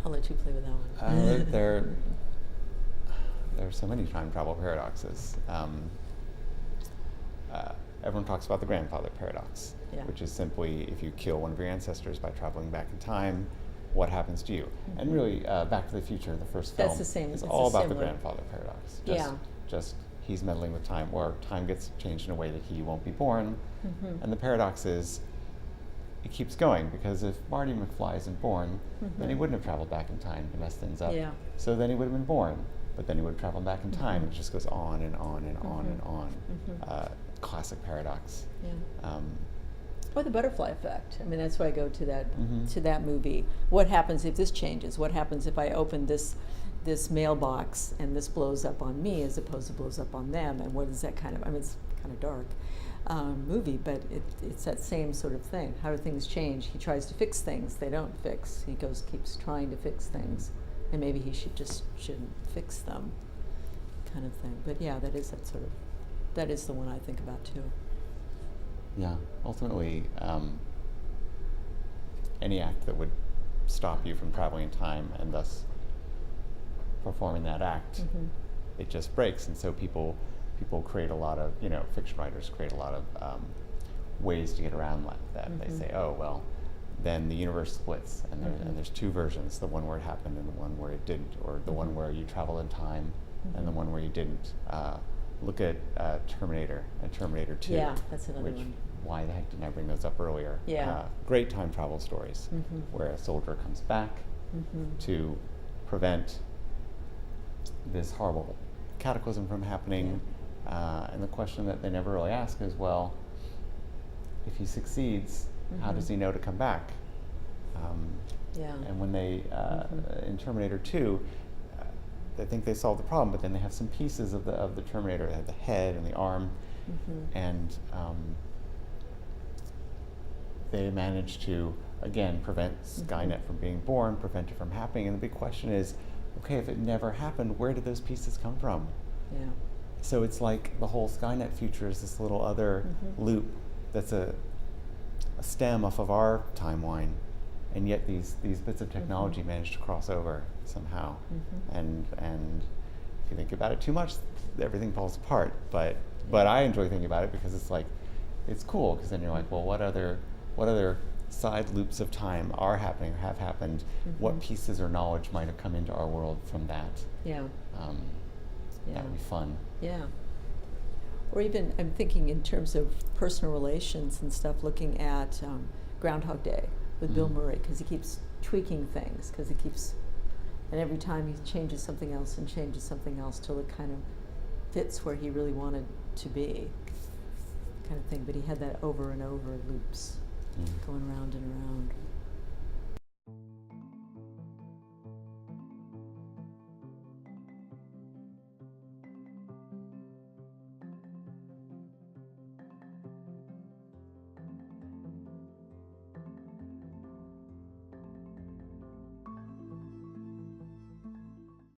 I'll let you play with that one. There are so many time travel paradoxes. Everyone talks about the grandfather paradox, Yeah. which is simply if you kill one of your ancestors by traveling back in time, what happens to you? And really, Back to the Future, the first film, That's the same. is It's all a about the similar- grandfather paradox. Yeah. Just he's meddling with time, or time gets changed in a way that he won't be born. And the paradox is, it keeps going, because if Marty McFly isn't born, then he wouldn't have traveled back in time to mess things up. Yeah. So then he would have been born, but then he would have traveled back in time. It just goes on and on and on and on. Classic paradox. Yeah. Or the butterfly effect. I mean, that's why I go to that movie. What happens if this changes? What happens if I open this mailbox and this blows up on me as opposed to blows up on them? And what is that kind of? I mean, it's kind of dark movie, but it's that same sort of thing. How do things change? He tries to fix things. They don't fix. He keeps trying to fix things, and maybe he shouldn't fix them, kind of thing. But yeah, that is the one I think about too. Yeah, ultimately, any act that would stop you from traveling in time and thus performing that act, it just breaks. And so people create a lot of, fiction writers create a lot of ways to get around like that. They say, oh, well, then the universe splits, and there's two versions, the one where it happened and the one where it didn't, or the one where you travel in time and the one where you didn't. Look at Terminator and Terminator 2. Yeah, that's another which, one. Why the heck didn't I bring those up earlier? Yeah. Great time travel stories where a soldier comes back to prevent this horrible cataclysm from happening. And the question that they never really ask is, well, if he succeeds, how does he know to come back? And when they, in Terminator 2, they think they solved the problem, but then they have some pieces of the Terminator. They have the head and the arm, and they manage to, again, prevent Skynet from being born, prevent it from happening. And the big question is, okay, if it never happened, where did those pieces come from? Yeah. So it's like the whole Skynet future is this little other loop that's a stem off of our timeline, and yet these bits of technology manage to cross over somehow. And if you think about it too much, everything falls apart. But I enjoy thinking about it because it's cool, because then you're like, well, what other side loops of time are happening or have happened? What pieces or knowledge might have come into our world from that? Yeah. That would be fun. Yeah. Or even, I'm thinking in terms of personal relations and stuff, looking at Groundhog Day with Bill Murray, because he keeps tweaking things, and every time he changes something else and changes something else till it kind of fits where he really wanted to be, kind of thing. But he had that over and over loops going round and around.